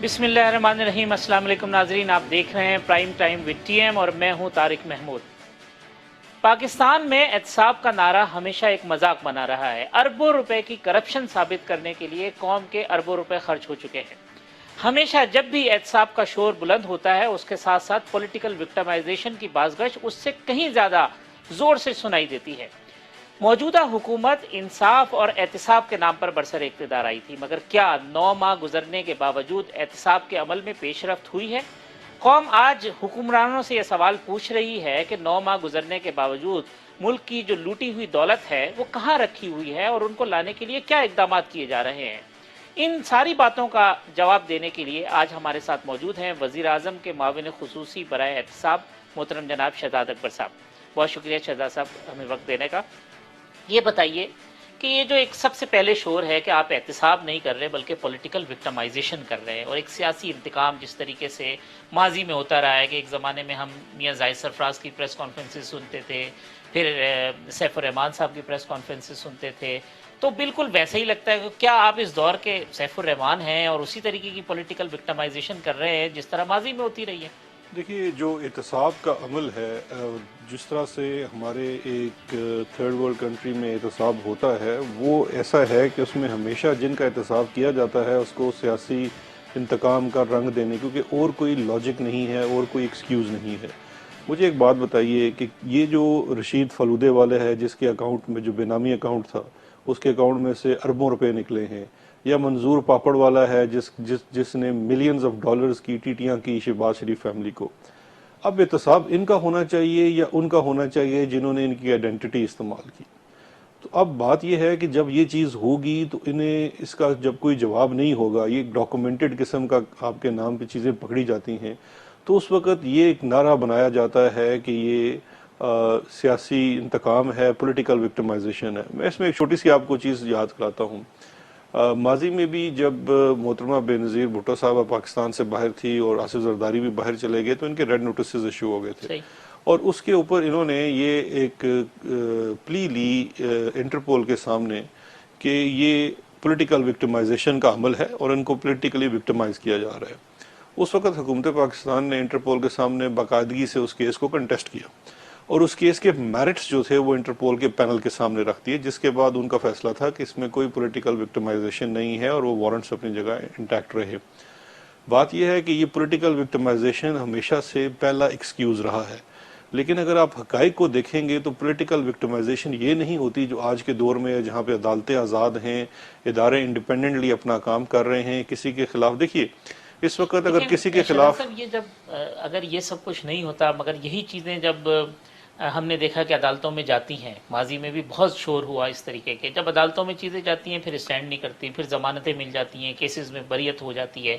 बिस्मिल्लाहिर्रहमानिर्रहीम। अस्सलाम वालेकुम नाजरीन, आप देख रहे हैं प्राइम टाइम विद टीएम और मैं हूं तारिक महमूद। पाकिस्तान में एहतसाब का नारा हमेशा एक मजाक बना रहा है। अरबों रुपए की करप्शन साबित करने के लिए कौम के अरबों रुपए खर्च हो चुके हैं। हमेशा जब भी एहतसाब का शोर बुलंद होता है उसके साथ साथ पॉलिटिकल विक्टिमाइजेशन की बाज़गश उससे कहीं ज़्यादा जोर से सुनाई देती है। मौजूदा हुकूमत इंसाफ और एहतिसाब के नाम पर बरसर इक़्तिदार आई थी, मगर क्या 9 माह गुजरने के बावजूद एहतिसाब के अमल में पेशरफ्त हुई है? कौम आज हुक्मरानों से यह सवाल पूछ रही है कि 9 माह गुजरने के बावजूद मुल्क की जो लूटी हुई दौलत है वो कहाँ रखी हुई है और उनको लाने के लिए क्या इकदाम किए जा रहे हैं। इन सारी बातों का जवाब देने के लिए आज हमारे साथ मौजूद हैं वज़ीर आज़म के माविन खुसूसी बराए एहतिसाब मोहतरम जनाब शहजाद अकबर साहब। बहुत शुक्रिया शहजाद साहब हमें वक्त देने का। ये बताइए कि ये जो एक सबसे पहले शोर है कि आप एहतिसाब नहीं कर रहे बल्कि पॉलिटिकल विक्टिमाइजेशन कर रहे हैं और एक सियासी इंतकाम जिस तरीके से माजी में होता रहा है कि एक ज़माने में हम मियां जाहिद सरफराज की प्रेस कॉन्फ्रेंसेस सुनते थे, फिर सैफुर रहमान साहब की प्रेस कॉन्फ्रेंसेस सुनते थे, तो बिल्कुल वैसे ही लगता है कि क्या आप इस दौर के सैफुर रहमान हैं और उसी तरीके की पॉलिटिकल विक्टिमाइजेशन कर रहे हैं जिस तरह माजी में होती रही है? देखिए, जो एहतसाब का अमल है, जिस तरह से हमारे एक थर्ड वर्ल्ड कंट्री में एहतसाब होता है, वो ऐसा है कि उसमें हमेशा जिनका एहतसाब किया जाता है उसको सियासी इंतकाम का रंग देने, क्योंकि और कोई लॉजिक नहीं है और कोई एक्सक्यूज़ नहीं है। मुझे एक बात बताइए कि ये जो रशीद फलूदे वाले है जिसके अकाउंट में जो बेनामी अकाउंट था उसके अकाउंट में से अरबों रुपए निकले हैं, या मंजूर पापड़ वाला है जिसने मिलियंस ऑफ डॉलर्स की टीटियां की शहबाज शरीफ फैमिली को। अब एहतसाब इनका होना चाहिए या उनका होना चाहिए जिन्होंने इनकी आइडेंटिटी इस्तेमाल की? तो अब बात यह है कि जब ये चीज़ होगी तो इन्हें इसका जब कोई जवाब नहीं होगा, ये डॉक्यूमेंटेड किस्म का आपके नाम पे चीज़ें पकड़ी जाती हैं, तो उस वक़्त ये एक नारा बनाया जाता है कि ये सियासी इंतकाम है, पॉलिटिकल विक्टिमाइजेशन है। मैं इसमें एक छोटी सी आपको चीज़ याद कराता हूँ। माजी में भी जब मोहतरमा बेनज़ीर भुट्टो साहबा पाकिस्तान से बाहर थी और आसिफ जरदारी भी बाहर चले गए तो इनके रेड नोटिस इशू हो गए थे और उसके ऊपर इन्होंने ये एक प्ली ली इंटरपोल के सामने कि ये पॉलिटिकल विक्टिमाइजेशन का अमल है और इनको पॉलिटिकली विक्टिमाइज किया जा रहा है। उस वक़्त हुकूमत पाकिस्तान ने इंटरपोल के सामने बाकायदगी से उस केस को कंटेस्ट किया और उस केस के मेरिट्स जो थे वो इंटरपोल के पैनल के सामने रख दिए, जिसके बाद उनका फैसला था कि इसमें कोई पॉलिटिकल विक्टिमाइजेशन नहीं है और वो वारंट्स अपनी जगह इंटैक्ट रहे। बात यह है कि ये पॉलिटिकल विक्टिमाइजेशन हमेशा से पहला एक्सक्यूज़ रहा है, लेकिन अगर आप हक़ाइक़ को देखेंगे तो पॉलिटिकल विक्टिमाइजेशन ये नहीं होती जो आज के दौर में जहाँ पे अदालतें आज़ाद हैं, इदारे इंडिपेंडेंटली अपना काम कर रहे हैं, किसी के खिलाफ देखिए इस वक्त अगर किसी के खिलाफ ये जब अगर ये सब कुछ नहीं होता मगर यही चीज़ें जब हमने देखा कि अदालतों में जाती हैं, माजी में भी बहुत शोर हुआ इस तरीके के, जब अदालतों में चीज़ें जाती हैं फिर स्टैंड नहीं करती, फिर ज़मानतें मिल जाती हैं, केसेस में बरियत हो जाती है,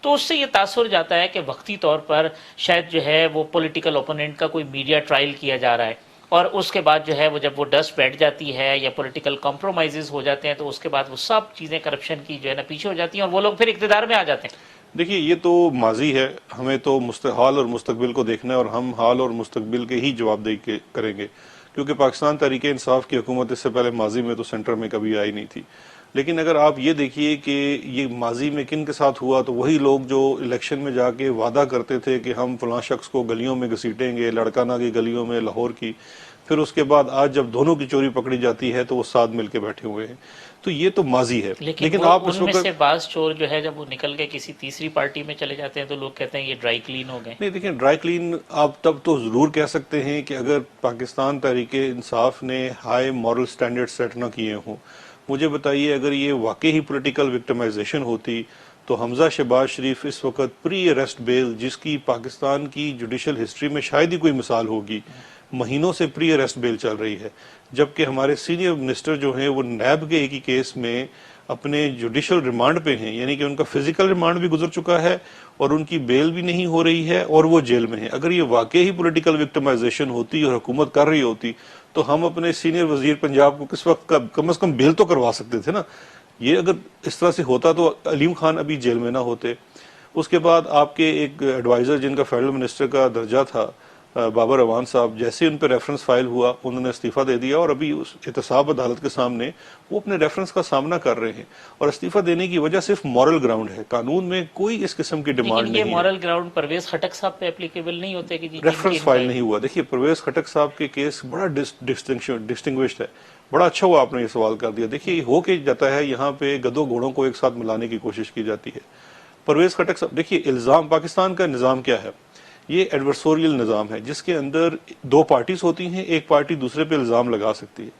तो उससे ये तासुर जाता है कि वक्ती तौर पर शायद जो है वो पॉलिटिकल ओपोनेंट का कोई मीडिया ट्रायल किया जा रहा है और उसके बाद जो है वो जब वो डस्ट बैठ जाती है या पॉलिटिकल कॉम्प्रोमाइज़ हो जाते हैं तो उसके बाद वो सब चीज़ें करप्शन की जो है ना पीछे हो जाती हैं और वो लोग फिर इक़्तिदार में आ जाते हैं। देखिए, ये तो माजी है, हमें तो हाल और मुस्तकबिल को देखना है और हम हाल और मुस्तकबिल के ही जवाबदेही करेंगे, क्योंकि पाकिस्तान तहरीक इंसाफ की हुकूमत इससे पहले माजी में तो सेंटर में कभी आई नहीं थी। लेकिन अगर आप ये देखिए कि ये माजी में किन के साथ हुआ, तो वही लोग जो इलेक्शन में जाके वादा करते थे कि हम फलां शख्स को गलियों में घसीटेंगे, लड़काना की गलियों में, लाहौर की, फिर उसके बाद आज जब दोनों की चोरी पकड़ी जाती है तो वो साथ मिलके बैठे हुए हैं। तो ये तो माजी है। लेकिन आप उनमें से बाज चोर जो है जब वो निकल के किसी तीसरी पार्टी में चले जाते हैं तो लोग कहते हैं ये ड्राई क्लीन हो गए। नहीं, देखिए, ड्राई क्लीन आप तब तो ज़रूर कह सकते हैं कि अगर पाकिस्तान तहरीक इंसाफ ने हाई मॉरल स्टैंडर्ड सेट ना किए हों। मुझे बताइए, अगर ये वाकई ही पॉलिटिकल विक्टिमाइजेशन होती तो हमजा शहबाज शरीफ इस वक्त प्री अरेस्ट बेल, जिसकी पाकिस्तान की जुडिशल हिस्ट्री में शायद ही कोई मिसाल होगी, महीनों से प्री अरेस्ट बेल चल रही है, जबकि हमारे सीनियर मिनिस्टर जो हैं वो नैब के एक ही केस में अपने जुडिशल रिमांड पे हैं, यानी कि उनका फिजिकल रिमांड भी गुजर चुका है और उनकी बेल भी नहीं हो रही है और वो जेल में है। अगर ये वाकई ही पॉलिटिकल विक्टिमाइजेशन होती और हुकूमत कर रही होती तो हम अपने सीनियर वजीर पंजाब को किस वक्त कम से कम बेल तो करवा सकते थे ना। ये अगर इस तरह से होता तो अलीम खान अभी जेल में ना होते। उसके बाद आपके एक एडवाइज़र जिनका फेडरल मिनिस्टर का दर्जा था, बाबर अवान साहब, जैसे उन पर रेफरेंस फाइल हुआ उन्होंने इस्तीफा दे दिया और अभी उस एहतसाब अदालत के सामने वो अपने रेफरेंस का सामना कर रहे हैं। और इस्तीफा देने की वजह सिर्फ मॉरल ग्राउंड है, कानून में कोई इस किस्म की लेकिन डिमांड ये नहीं है। मॉरल ग्राउंड परवेज खटक साहब पे एप्लीकेबल नहीं होते कि जिनकी रेफरेंस फाइल नहीं हुआ। देखिए परवेज खटक साहब के केस बड़ा डिस्टिंग्विश्ड है। बड़ा अच्छा हुआ आपने ये सवाल कर दिया। देखिए हो के जाता है यहाँ पे गधों घोड़ों को एक साथ मिलाने की कोशिश की जाती है। परवेज खटक साहब, देखिए इल्जाम, पाकिस्तान का निज़ाम क्या है, ये एडवर्सोरियल निज़ाम है जिसके अंदर दो पार्टीज होती हैं, एक पार्टी दूसरे पे इल्जाम लगा सकती है।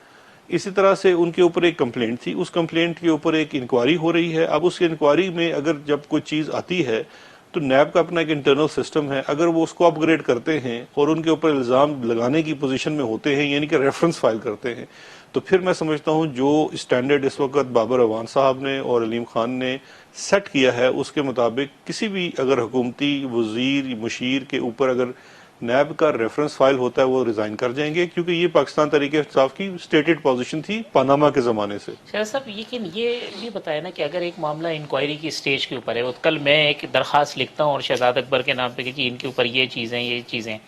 इसी तरह से उनके ऊपर एक कंप्लेंट थी, उस कंप्लेंट के ऊपर एक इंक्वायरी हो रही है। अब उस इंक्वायरी में अगर जब कोई चीज़ आती है तो नैब का अपना एक इंटरनल सिस्टम है, अगर वो उसको अपग्रेड करते हैं और उनके ऊपर इल्ज़ाम लगाने की पोजीशन में होते हैं, यानी कि रेफरेंस फाइल करते हैं, तो फिर मैं समझता हूं जो स्टैंडर्ड इस वक्त बाबर अवान साहब ने और अलीम खान ने सेट किया है उसके मुताबिक किसी भी अगर हुकूमती वजीर मुशीर के ऊपर अगर नैब का रेफरेंस फाइल होता है वो रिजाइन कर जाएंगे, क्योंकि ये पाकिस्तान तरीके इंसाफ की स्टेटेड पोजीशन थी पनामा के ज़माने से। शायद साहब लेकिन ये भी बताया ना कि अगर एक मामला इंक्वायरी की स्टेज के ऊपर है, वो कल मैं एक दरखास्त लिखता हूँ और शहजाद अकबर के नाम पे कि जी इनके ऊपर ये चीज़ें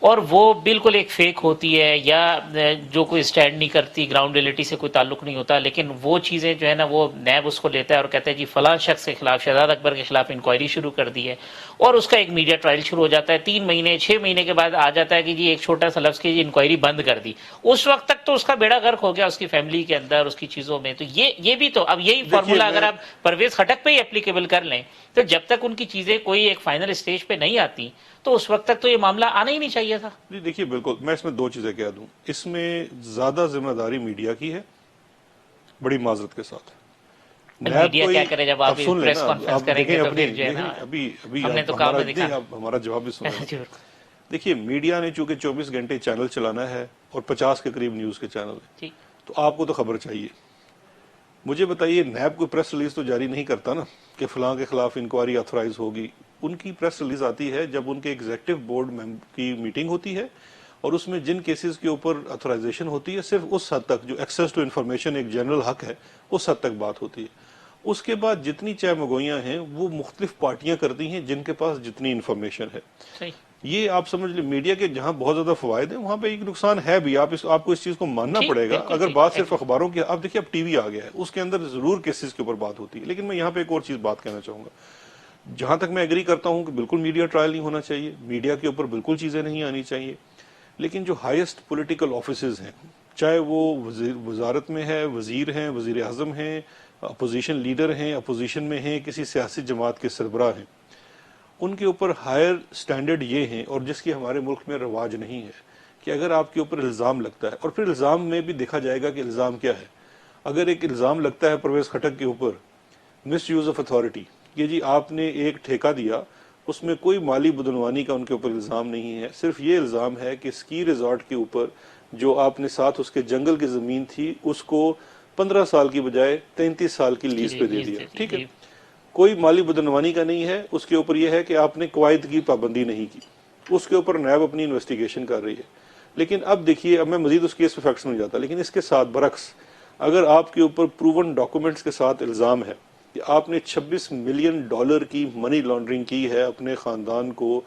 और वो बिल्कुल एक फेक होती है या जो कोई स्टैंड नहीं करती, ग्राउंड रियलिटी से कोई ताल्लुक नहीं होता, लेकिन वो चीज़ें जो है ना वो नैब उसको लेता है और कहता है जी फलां शख्स के खिलाफ, शहजाद अकबर के खिलाफ इंक्वायरी शुरू कर दी है और उसका एक मीडिया ट्रायल शुरू हो जाता है। 3 महीने 6 महीने के बाद आ जाता है कि जी एक छोटा सा लफ्ज़ की इंक्वायरी बंद कर दी। उस वक्त तक तो उसका बेड़ा गर्क हो गया उसकी फैमिली के अंदर, उसकी चीज़ों में। तो ये भी तो अब यही फार्मूला अगर आप परवेज खटक पे ही एप्लीकेबल कर लें तो जब तक उनकी चीज़ें कोई एक फाइनल स्टेज पे नहीं आती तो उस वक्त तक तो ये मामला आना ही नहीं चाहिए था। जी देखिए बिल्कुल, मैं इसमें दो चीजें कह दूं। इसमें ज्यादा जिम्मेदारी मीडिया की है, बड़ी माजरत के साथ। नैब मीडिया कोई, क्या करे जब आप आप सुन प्रेस लेना, कॉन्फ्रेंस आप करेंगे देखें तो अपनी, फिर जो है ना अभी अभी हमने आप तो काम हमारा में नहीं, दिखा। आप हमारा जवाब भी सुने। जी देखिए मीडिया ने चूंकि 24 घंटे चैनल चलाना है और 50 के करीब न्यूज के चैनल है, ठीक। तो आपको तो खबर चाहिए। मुझे बताइए, नैब कोई प्रेस रिलीज तो जारी नहीं करता ना कि फलां के खिलाफ इंक्वायरी ऑथराइज होगी। उनकी प्रेस रिलीज आती है जब उनके एग्जीक्यूटिव बोर्ड की मीटिंग होती है और उसमें जिन केसेस के ऊपर ऑथराइजेशन होती है सिर्फ उस हद तक, जो एक्सेस टू इन्फॉर्मेशन एक जनरल हक है, उस हद तक बात होती है। उसके बाद जितनी चाय मगोइयाँ हैं वो मुख्तलिफ पार्टियां करती हैं जिनके पास जितनी इन्फॉर्मेशन है। सही। ये आप समझ लीजिए, मीडिया के जहां बहुत ज्यादा फवायद है वहां पे एक नुकसान है भी। आपको इस चीज को मानना ठीक, पड़ेगा। बिल्कुल अगर ठीक, बात सिर्फ एग्री। अखबारों की, अब देखिए अब टीवी आ गया है, उसके अंदर जरूर केसेस के ऊपर बात होती है। लेकिन मैं यहाँ पे एक और चीज बात कहना चाहूंगा, जहां तक मैं एग्री करता हूं कि बिल्कुल मीडिया ट्रायल नहीं होना चाहिए, मीडिया के ऊपर बिल्कुल चीजें नहीं आनी चाहिए, लेकिन जो हाईएस्ट पॉलिटिकल ऑफिसेज हैं, चाहे वो वजारत में है, वजीर हैं, वजीर आजम हैं, अपोजिशन लीडर हैं, अपोजिशन में हैं, किसी सियासी जमात के सरबराह हैं, उनके ऊपर हायर स्टैंडर्ड ये हैं और जिसकी हमारे मुल्क में रवाज नहीं है कि अगर आपके ऊपर इल्ज़ाम लगता है, और फिर इल्ज़ाम में भी देखा जाएगा कि इल्ज़ाम क्या है। अगर एक इल्ज़ाम लगता है परवेज खटक के ऊपर मिस यूज़ ऑफ अथॉरिटी, कि जी आपने एक ठेका दिया, उसमें कोई माली बदनवानी का उनके ऊपर इल्ज़ाम नहीं है, सिर्फ ये इल्ज़ाम है कि स्की रिजॉर्ट के ऊपर जो आपने साथ उसके जंगल की ज़मीन थी उसको 15 साल की बजाय 33 साल की लीज पे दे दिया। ठीक है, कोई माली बदनवानी का नहीं है, उसके ऊपर यह है कि आपने कवायद की पाबंदी नहीं की, उसके ऊपर नैब अपनी इन्वेस्टिगेशन कर रही है। लेकिन अब देखिए, अब मैं मजीद उस केस पे फैक्ट्स में जाता, लेकिन इसके साथ बरक्स अगर आपके ऊपर प्रूवन डॉक्यूमेंट्स के साथ इल्ज़ाम है कि आपने 26 मिलियन डॉलर की मनी लॉन्ड्रिंग की है अपने ख़ानदान को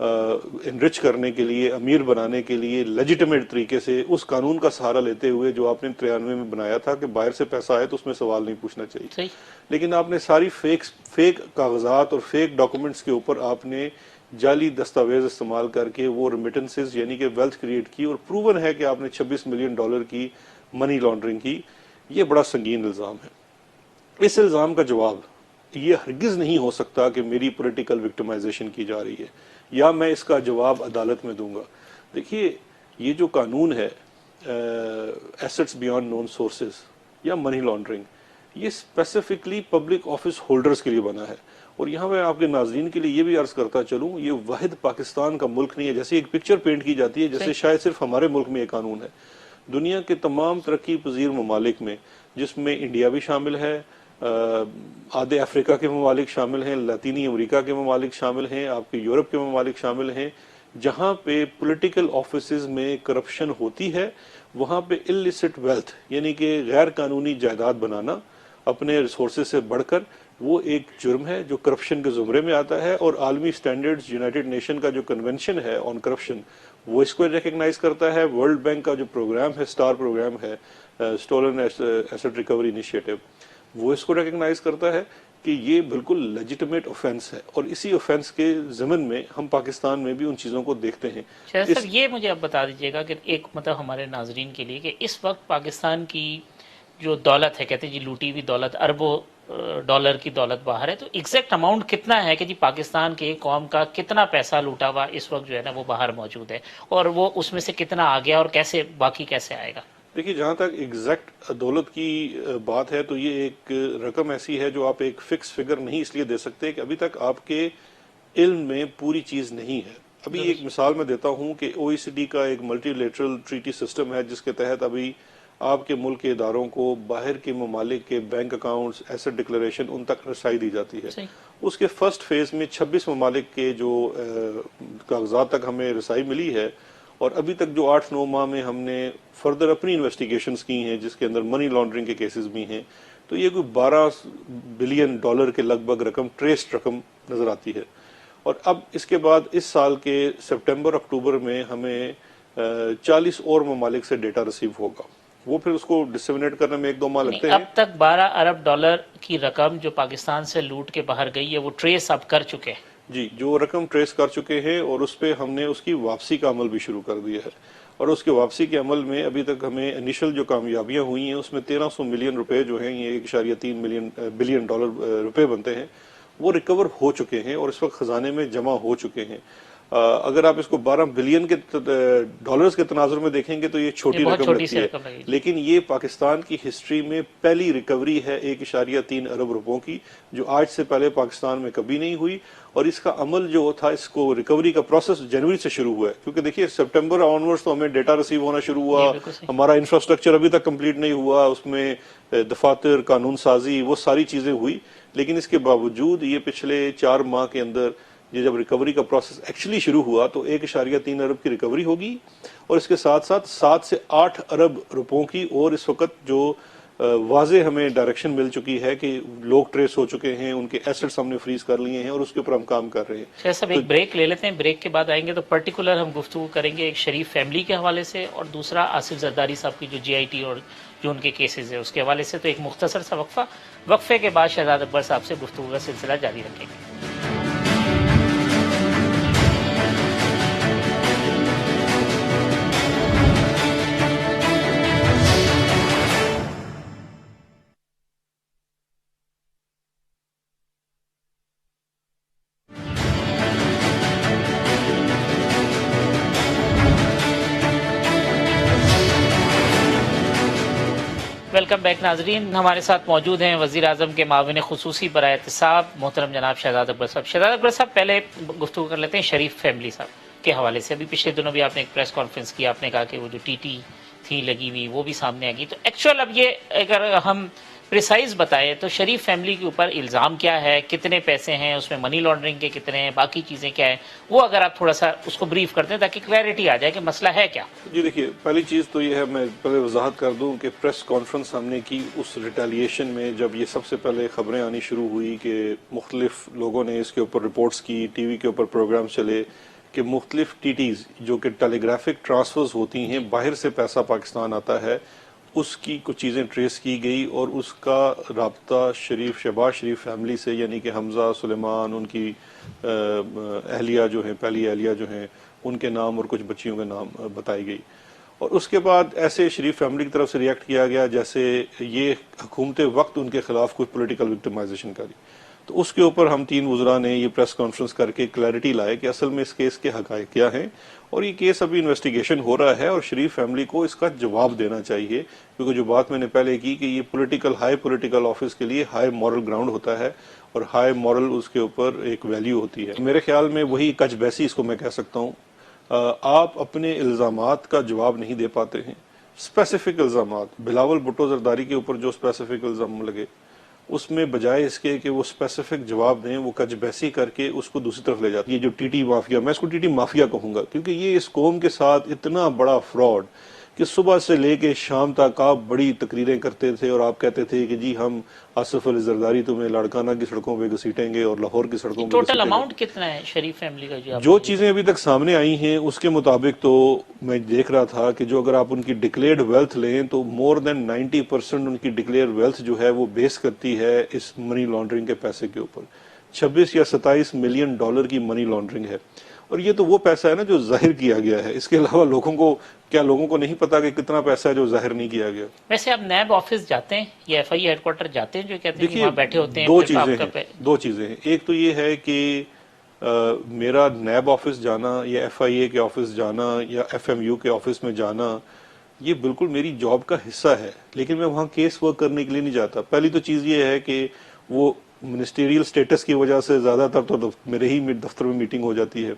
इनरिच करने के लिए, अमीर बनाने के लिए, लेजिटिमेट तरीके से उस कानून का सहारा लेते हुए जो आपने 93 में बनाया था कि बाहर से पैसा आए तो उसमें सवाल नहीं पूछना चाहिए, सही। लेकिन आपने सारी फेक कागजात और फेक डॉक्यूमेंट्स के ऊपर आपने जाली दस्तावेज इस्तेमाल करके वो रेमिटेंसेस यानी कि वेल्थ क्रिएट की, और प्रूवन है कि आपने 26 मिलियन डॉलर की मनी लॉन्ड्रिंग की। ये बड़ा संगीन इल्ज़ाम है। इस इल्ज़ाम का जवाब ये हरगिज़ नहीं हो सकता कि मेरी पॉलिटिकल विक्टिमाइजेशन की जा रही है, या मैं इसका जवाब अदालत में दूंगा। देखिए, ये जो कानून है एसेट्स बियॉन्ड नोन सोर्सेज या मनी लॉन्ड्रिंग, ये स्पेसिफिकली पब्लिक ऑफिस होल्डर्स के लिए बना है। और यहाँ मैं आपके नाजरीन के लिए ये भी अर्ज करता चलूँ, ये वाहिद पाकिस्तान का मुल्क नहीं है। जैसे एक पिक्चर पेंट की जाती है जैसे शायद सिर्फ हमारे मुल्क में ये कानून है, दुनिया के तमाम तरक्की पजीर ममालिक में, जिसमें इंडिया भी शामिल है, आधे अफ्रीका के ममालिक शामिल हैं, लातीनी अमेरिका के ममालिक शामिल हैं, आपके यूरोप के ममालिक शामिल हैं, जहाँ पे पॉलिटिकल ऑफिसेज में करप्शन होती है, वहाँ पे इलिसिट वेल्थ यानी कि गैर कानूनी जायदाद बनाना अपने रिसोर्सेज से बढ़कर वो एक जुर्म है जो करप्शन के जुमरे में आता है, और आलमी स्टैंडर्ड्स, यूनाइटेड नेशन का जो कन्वेंशन है ऑन करप्शन, वो इसको रिकग्नाइज करता है। वर्ल्ड बैंक का जो प्रोग्राम है, स्टार प्रोग्राम है, स्टोलन एसेट रिकवरी इनिशिएटिव, वो इसको रिकग्नाइज करता है कि ये बिल्कुल लेजिटिमेट ऑफेंस है, और इसी ऑफेंस के ज़मन में हम पाकिस्तान में भी उन चीज़ों को देखते हैं। शायद सर ये मुझे अब बता दीजिएगा कि एक मतलब हमारे नाजरीन के लिए कि इस वक्त पाकिस्तान की जो दौलत है, कहते हैं जी लूटी हुई दौलत, अरबों डॉलर की दौलत बाहर है, तो एग्जैक्ट अमाउंट कितना है कि जी पाकिस्तान के कौम का कितना पैसा लूटा हुआ इस वक्त जो है ना वो बाहर मौजूद है, और वो उसमें से कितना आ गया और कैसे बाकी कैसे आएगा? देखिए, जहाँ तक एग्जैक्ट दौलत की बात है, तो ये एक रकम ऐसी है जो आप एक फिक्स फिगर नहीं इसलिए दे सकते कि अभी तक आपके इल्म में पूरी चीज़ नहीं है। अभी एक मिसाल मैं देता हूँ कि OECD का एक मल्टीलेटरल ट्रीटी सिस्टम है, जिसके तहत अभी आपके मुल्क के इदारों को बाहर के ममालिक के बैंक अकाउंट्स, एसेट डिक्लेरेशन, उन तक रसाई दी जाती है। उसके फर्स्ट फेज में 26 ममालिक के जो कागजात तक हमें रसाई मिली है, और अभी तक जो 8-9 माह में हमने फर्दर अपनी इन्वेस्टिगेशंस की हैं, जिसके अंदर मनी लॉन्ड्रिंग के केसेस भी हैं, तो ये कोई 12 बिलियन डॉलर के लगभग रकम, ट्रेस्ड रकम नजर आती है। और अब इसके बाद इस साल के सितंबर अक्टूबर में हमें 40 और ममालिक से डेटा रिसीव होगा। वो फिर उसको डिसेमिनेट करने में 1-2 माह लगते हैं। अब तक 12 अरब डॉलर की रकम जो पाकिस्तान से लूट के बाहर गई है वो ट्रेस अब कर चुके हैं जी, जो रकम ट्रेस कर चुके हैं, और उस पर हमने उसकी वापसी का अमल भी शुरू कर दिया है। और उसके वापसी के अमल में अभी तक हमें इनिशियल जो कामयाबियां हुई हैं, उसमें 1300 मिलियन रुपए जो हैं, ये 1.3 बिलियन डॉलर रुपए बनते हैं, वो रिकवर हो चुके हैं और इस वक्त खजाने में जमा हो चुके हैं। अगर आप इसको 12 बिलियन के डॉलर्स के तनाजुर में देखेंगे तो ये छोटी रकम लगती है, लेकिन ये पाकिस्तान की हिस्ट्री में पहली रिकवरी है 1.3 अरब रुपयों की, जो आज से पहले पाकिस्तान में कभी नहीं हुई। और इसका अमल जो था, इसको रिकवरी का प्रोसेस जनवरी से शुरू हुआ है, क्योंकि देखिए सितंबर ऑनवर्ड्स तो हमें डेटा रिसीव होना शुरू हुआ, हमारा इंफ्रास्ट्रक्चर अभी तक कंप्लीट नहीं हुआ, उसमें दफातर, कानून साजी, वो सारी चीजें हुई। लेकिन इसके बावजूद ये पिछले 4 माह के अंदर ये जब रिकवरी का प्रोसेस एक्चुअली शुरू हुआ, तो 1.3 अरब की रिकवरी होगी, और इसके साथ साथ 7 से 8 अरब रुपयों की, और इस वक्त जो वाजे हमें डायरेक्शन मिल चुकी है कि लोग ट्रेस हो चुके हैं, उनके एसेट्स हमने फ्रीज कर लिए हैं, और उसके ऊपर हम काम कर रहे हैं। शायद सब एक ब्रेक ले लेते हैं, ब्रेक के बाद आएंगे तो पर्टिकुलर हम गुफ्तगू करेंगे एक शरीफ फैमिली के हवाले से, और दूसरा आसिफ जरदारी साहब की जो GIT और जो उनके केसेस है उसके हवाले से। तो एक मुख्तसर सा वक्फा, वक्फे के बाद शहजाद अकबर साहब से गुफ्तगू का सिलसिला जारी रखेंगे। वेलकम बैक नाजरीन, हमारे साथ मौजूद हैं वज़ीर आज़म के माविन खुसूसी बराए एहतिसाब मोहतरम जनाब शहजाद अकबर साहब। शहजाद अकबर साहब, पहले गुफ्तगू कर लेते हैं शरीफ फैमिली साहब के हवाले से। अभी पिछले दिनों भी आपने एक प्रेस कॉन्फ्रेंस की, आपने कहा कि वो जो TT थी लगी हुई वो भी सामने आ गई। तो एक्चुअल अब ये अगर हम प्रिसाइज बताएं तो शरीफ फैमिली के ऊपर इल्ज़ाम क्या है, कितने पैसे हैं उसमें, मनी लॉन्ड्रिंग के कितने हैं, बाकी चीज़ें क्या है, वो अगर आप थोड़ा सा उसको ब्रीफ करते हैं ताकि क्लैरिटी आ जाए कि मसला है क्या। जी देखिए, पहली चीज़ तो ये है, मैं पहले वजाहत कर दूं कि प्रेस कॉन्फ्रेंस हमने की उस रिटेलिएशन में, जब ये सबसे पहले खबरें आनी शुरू हुई कि मुख्तलिफ लोगों ने इसके ऊपर रिपोर्ट्स की, TV के ऊपर प्रोग्राम चले कि मुख्तलिफ TTs जो कि टेलीग्राफिक ट्रांसफर्स होती हैं, बाहर से पैसा पाकिस्तान आता है, उसकी कुछ चीज़ें ट्रेस की गई, और उसका राब्ता शहबाज शरीफ फैमिली से, यानी कि हमजा, सुलेमान, उनकी अहलिया जो हैं, पहली अहलिया जो हैं, उनके नाम और कुछ बच्चियों के नाम बताई गई। और उसके बाद ऐसे शरीफ फैमिली की तरफ से रिएक्ट किया गया जैसे ये हुकूमत वक्त उनके खिलाफ कुछ पॉलिटिकल विक्टिमाइजेशन करी। तो उसके ऊपर हम 3 वज़रा ने ये प्रेस कॉन्फ्रेंस करके क्लैरिटी लाए कि असल में इस केस के हक़ाइक़ क्या हैं, और ये केस अभी इन्वेस्टिगेशन हो रहा है, और शरीफ फैमिली को इसका जवाब देना चाहिए, क्योंकि जो बात मैंने पहले की कि ये हाई पॉलिटिकल ऑफिस के लिए हाई मॉरल ग्राउंड होता है, और हाई मॉरल उसके ऊपर एक वैल्यू होती है। मेरे ख्याल में वही कच बैसी इसको मैं कह सकता हूँ। आप अपने इल्ज़ामात का जवाब नहीं दे पाते हैं, स्पेसिफिक इल्ज़ामात, बिलावल भुट्टो जरदारी के ऊपर जो स्पेसिफिक इल्ज़ाम लगे, उसमें बजाय इसके कि वो स्पेसिफिक जवाब दें, वो कच बहसी करके उसको दूसरी तरफ ले जाती है। ये जो TT माफिया, मैं इसको TT माफिया कहूँगा, क्योंकि ये इस कौम के साथ इतना बड़ा फ्रॉड, कि सुबह से लेके शाम तक आप बड़ी तकरीरें करते थे और आप कहते थे कि जी हम आसिफ अली जरदारी तुम्हें लाड़काना की सड़कों पे घसीटेंगे और लाहौर की सड़कों पे टोटल घसीटेंगे। अमाउंट कितना है शरीफ फैमिली का जो जो आपने चीजें अभी तक सामने आई हैं उसके मुताबिक तो मैं देख रहा था कि जो अगर आप उनकी डिक्लेयर्ड वेल्थ लें तो मोर देन 90% उनकी डिक्लेयर वेल्थ जो है वो बेस करती है इस मनी लॉन्ड्रिंग के पैसे के ऊपर। 26 या 27 मिलियन डॉलर की मनी लॉन्ड्रिंग है और ये तो वो पैसा है ना जो जाहिर किया गया है। इसके अलावा लोगों को नहीं पता कि कितना पैसा है जो जाहिर नहीं किया गया। वैसे आप नैब ऑफिस जाते हैं या एफआई हेडक्वार्टर जाते हैं जो कहते हैं कि देखिए वहाँ बैठे होते हैं दो फिर चीजें आपका हैं, दो चीजें हैं। एक तो ये है कि मेरा नैब ऑफिस जाना या एफआईए के ऑफिस जाना या एफएमयू के ऑफिस में जाना ये बिल्कुल मेरी जॉब का हिस्सा है, लेकिन मैं वहाँ केस वर्क करने के लिए नहीं जाता। पहली तो चीज़ ये है कि वो मिनिस्टेरियल स्टेटस की वजह से ज़्यादातर तो मेरे ही दफ्तर में मीटिंग हो जाती है।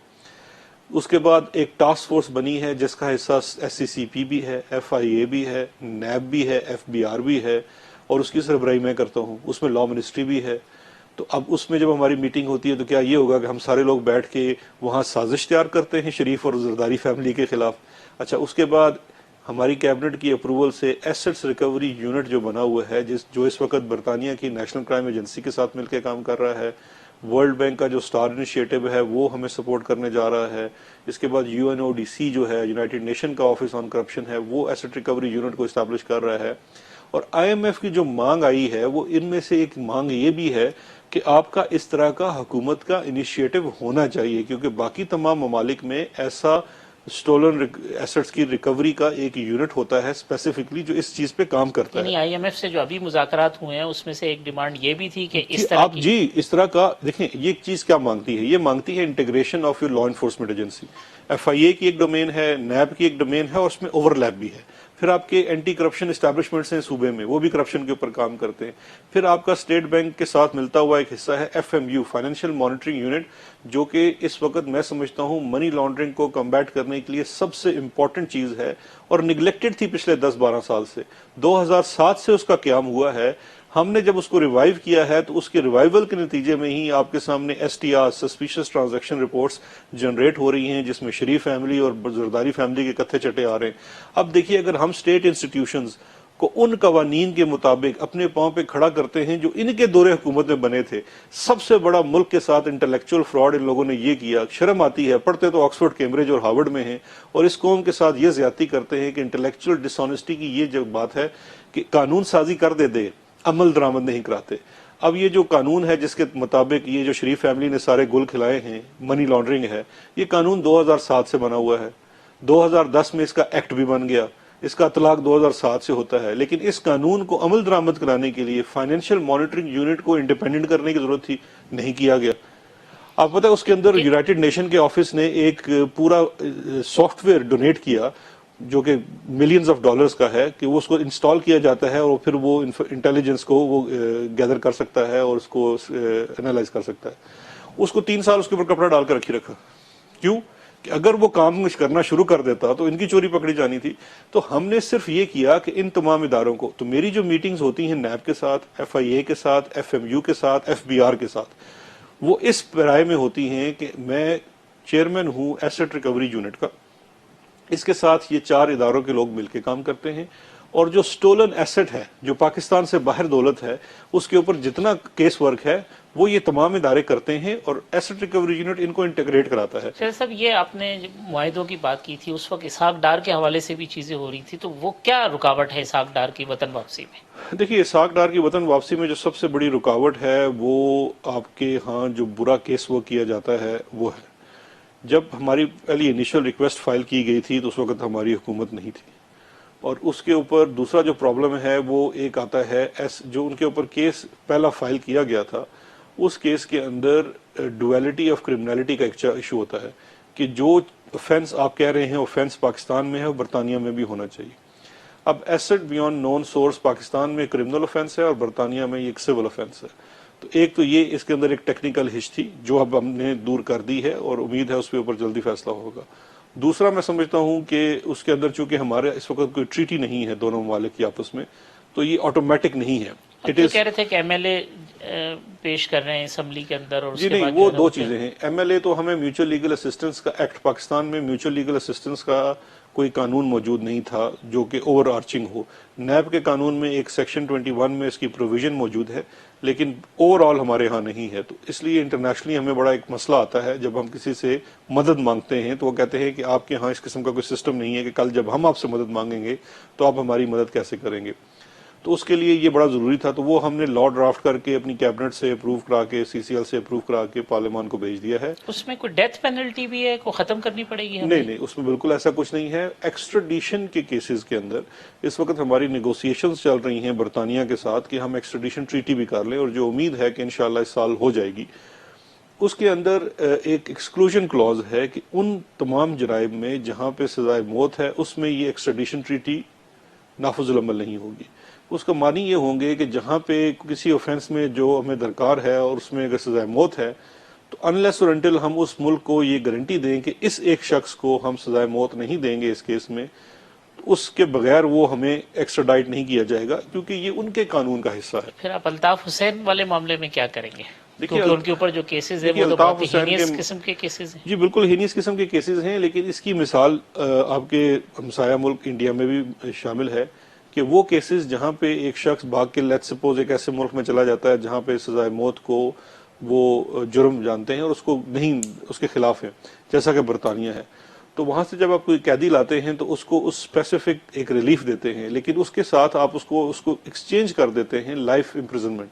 उसके बाद एक टास्क फोर्स बनी है जिसका हिस्सा एससीसीपी भी है, एफआईए भी है, नैब भी है, एफबीआर भी है और उसकी सरबराही मैं करता हूँ। उसमें लॉ मिनिस्ट्री भी है। तो अब उसमें जब हमारी मीटिंग होती है तो क्या ये होगा कि हम सारे लोग बैठ के वहाँ साजिश तैयार करते हैं शरीफ और जरदारी फैमिली के खिलाफ। अच्छा, उसके बाद हमारी कैबिनेट की अप्रूवल से एसेट्स रिकवरी यूनिट जो बना हुआ है जो इस वक्त बरतानिया की नेशनल क्राइम एजेंसी के साथ मिलकर काम कर रहा है, वर्ल्ड बैंक का जो स्टार इनिशिएटिव है वो हमें सपोर्ट करने जा रहा है। इसके बाद यूएनओडीसी जो है यूनाइटेड नेशन का ऑफिस ऑन करप्शन है वो एसेट रिकवरी यूनिट को इस्टेब्लिश कर रहा है। और आईएमएफ की जो मांग आई है वो इनमें से एक मांग ये भी है कि आपका इस तरह का हुकूमत का इनिशिएटिव होना चाहिए, क्योंकि बाकी तमाम ममालिक में ऐसा स्टोलन एसेट्स की रिकवरी का एक यूनिट होता है स्पेसिफिकली जो इस चीज पे काम करता है। आईएमएफ से जो अभी मुज़ाकरात हुए हैं उसमें से एक डिमांड ये भी थी कि कि इस तरह आप की जी इस तरह का देखें, ये चीज क्या मांगती है? ये मांगती है integration of your law enforcement agency. FIA की एक डोमेन है, नैब की एक डोमेन है और उसमें ओवरलैप भी है। फिर आपके एंटी करप्शन एस्टैब्लिशमेंट्स हैं सूबे में, वो भी करप्शन के ऊपर काम करते हैं। फिर आपका स्टेट बैंक के साथ मिलता हुआ एक हिस्सा है एफएमयू, फाइनेंशियल मॉनिटरिंग यूनिट, जो कि इस वक्त मैं समझता हूं मनी लॉन्ड्रिंग को कम्बैट करने के लिए सबसे इंपॉर्टेंट चीज है और निगलेक्टेड थी पिछले 10-12 साल से। 2007 से उसका क्याम हुआ है। हमने जब उसको रिवाइव किया है तो उसके रिवाइवल के नतीजे में ही आपके सामने STR, suspicious transaction reports generate हो रही हैं जिसमें शरीफ फैमिली और जरदारी फैमिली के कत्थे चटे आ रहे हैं। अब देखिए, अगर हम स्टेट इंस्टीट्यूशंस को उन कवानीन के मुताबिक अपने पांव पे खड़ा करते हैं जो इनके दौरे हुकूमत में बने थे, सबसे बड़ा मुल्क के साथ इंटेलेक्चुअल फ्रॉड इन लोगों ने ये किया। शर्म आती है, पढ़ते तो ऑक्सफोर्ड, कैम्ब्रिज और हार्वर्ड में हैं और इस कौम के साथ ये ज्यादती करते हैं कि इंटेलेक्चुअल डिसऑनेस्टी की ये जो बात है कि कानून साजी कर दे अमल दरामद नहीं कराते। अब ये जो कानून है जिसके मुताबिक ये जो शरीफ फैमिली ने सारे गुल खिलाए हैं, मनी लॉन्ड्रिंग है, ये कानून 2007 से बना हुआ है। 2010 में इसका एक्ट भी बन गया, इसका इतलाक 2007 से होता है। लेकिन इस कानून को अमल दरामद कराने के लिए फाइनेंशियल मॉनिटरिंग यूनिट को इंडिपेंडेंट करने की जरूरत थी, नहीं किया गया। आप पता है उसके अंदर यूनाइटेड नेशन के ऑफिस ने एक पूरा सॉफ्टवेयर डोनेट किया जो कि मिलियंस ऑफ डॉलर्स का है, कि वो उसको इंस्टॉल किया जाता है और फिर वो इंटेलिजेंस को वो गैदर कर सकता है और उसको एनालाइज कर सकता है। उसको 3 साल उसके ऊपर कपड़ा डालकर रखी रखा। क्यों? कि अगर वो काम करना शुरू कर देता तो इनकी चोरी पकड़ी जानी थी। तो हमने सिर्फ ये किया कि इन तमाम इदारों को, तो मेरी जो मीटिंग्स होती हैं नैब के साथ, एफआईए के साथ, एफएमयू के साथ, एफबीआर के साथ, वो इस पैराए में होती हैं कि मैं चेयरमैन हूं एसेट रिकवरी यूनिट का। इसके साथ ये 4 इदारों के लोग मिलकर काम करते हैं और जो स्टोलन एसेट है, जो पाकिस्तान से बाहर दौलत है, उसके ऊपर जितना केस वर्क है वो ये तमाम इदारे करते हैं और एसेट रिकवरी यूनिट इनको इंटीग्रेट कराता है। सर साहब, ये आपने मुआहिदों की बात की थी, उस वक्त इसहाक डार के हवाले से भी चीजें हो रही थी, तो वो क्या रुकावट है इसहाक डार की वतन वापसी में? देखिए, इसहाक डार की वतन वापसी में जो सबसे बड़ी रुकावट है वो आपके यहाँ जो बुरा केस वर्क किया जाता है वो है। जब हमारी पहली इनिशियल रिक्वेस्ट फाइल की गई थी तो उस वक्त हमारी हुकूमत नहीं थी और उसके ऊपर दूसरा जो प्रॉब्लम है वो एक आता है जो उनके ऊपर केस पहला फाइल किया गया था, उस केस के अंदर डुअलिटी ऑफ क्रिमिनलिटी का एक इशू होता है कि जो ऑफेंस आप कह रहे हैं ऑफेंस पाकिस्तान में है और बरतानिया में भी होना चाहिए। अब asset beyond non source Pakistan में क्रिमिनल ऑफेंस है और बरतानिया में ये एक सिविल ऑफेंस है। तो एक तो ये इसके अंदर एक टेक्निकल हिच थी जो अब हमने दूर कर दी है और उम्मीद है उसके ऊपर जल्दी फैसला होगा। दूसरा, मैं समझता हूं कि उसके अंदर चूंकि हमारे इस वक्त कोई ट्रीटी नहीं है दोनों ममालिक की आपस में, तो ये ऑटोमेटिक नहीं है। तो कह रहे थे कि एमएलए पेश कर रहे हैं असेंबली के अंदर और जी नहीं, वो 2 चीजें हैं। एमएलए तो हमें म्यूचुअल लीगल असिस्टेंस का एक्ट, पाकिस्तान में म्यूचुअल लीगल असिस्टेंस का कोई कानून मौजूद नहीं था जो कि ओवर आर्चिंग हो। नैब के कानून में एक सेक्शन 21 में इसकी प्रोविजन मौजूद है, लेकिन ओवरऑल हमारे यहाँ नहीं है। तो इसलिए इंटरनेशनली हमें बड़ा एक मसला आता है जब हम किसी से मदद मांगते हैं, तो वो कहते हैं कि आपके यहाँ इस किस्म का कोई सिस्टम नहीं है कि कल जब हम आपसे मदद मांगेंगे तो आप हमारी मदद कैसे करेंगे। तो उसके लिए ये बड़ा ज़रूरी था, तो वो हमने लॉ ड्राफ्ट करके अपनी कैबिनेट से अप्रूव करा के, CCL से अप्रूव करा के पार्लियामान को भेज दिया है। उसमें कोई डेथ पेनल्टी भी है, को खत्म करनी पड़ेगी हमें? नहीं नहीं, उसमें बिल्कुल ऐसा कुछ नहीं है। एक्स्ट्राडिशन के केसेस के अंदर इस वक्त हमारी नेगोशिएशंस चल रही हैं बरतानिया के साथ कि हम एक्स्ट्राडिशन ट्रीटी भी कर लें, और जो उम्मीद है कि इंशाल्लाह इस साल हो जाएगी। उसके अंदर एक एक्सक्लूजन क्लॉज है कि उन तमाम जराइम में जहां पे सजाए मौत है उसमें ये एक्स्ट्राडिशन ट्रीटी नाफुजुल अमल नहीं होगी। उसका मानी ये होंगे कि जहां पे किसी ऑफेंस में जो हमें दरकार है और उसमें अगर सजाए मौत है, तो अनलेस और अनटिल हम उस मुल्क को ये गारंटी दें कि इस एक शख्स को हम सजाए मौत नहीं देंगे इस केस में, तो उसके बगैर वो हमें एक्स्ट्राडाइट नहीं किया जाएगा, क्योंकि ये उनके कानून का हिस्सा है। फिर आप अल्ताफ हुसैन वाले मामले में क्या करेंगे? देखिए, क्योंकि उनके ऊपर जो केसेस है वो तो बहुत ही हीनियस किस्म के केसेस हैं। जी बिल्कुल हीनियस किस्म के केसेस हैं, लेकिन इसकी मिसाल आपके हमसाया मुल्क इंडिया में भी शामिल है कि वो केसेस जहां पे एक शख्स भाग के, लेट्स सपोज एक ऐसे मुल्क में चला जाता है जहां पे सजाए मौत को वो जुर्म जानते हैं और उसको नहीं, उसके खिलाफ है, जैसा कि बरतानिया है, तो वहां से जब आप कोई कैदी लाते हैं तो उसको उस स्पेसिफिक एक रिलीफ देते हैं, लेकिन उसके साथ आप उसको एक्सचेंज कर देते हैं लाइफ इम्प्रिजनमेंट,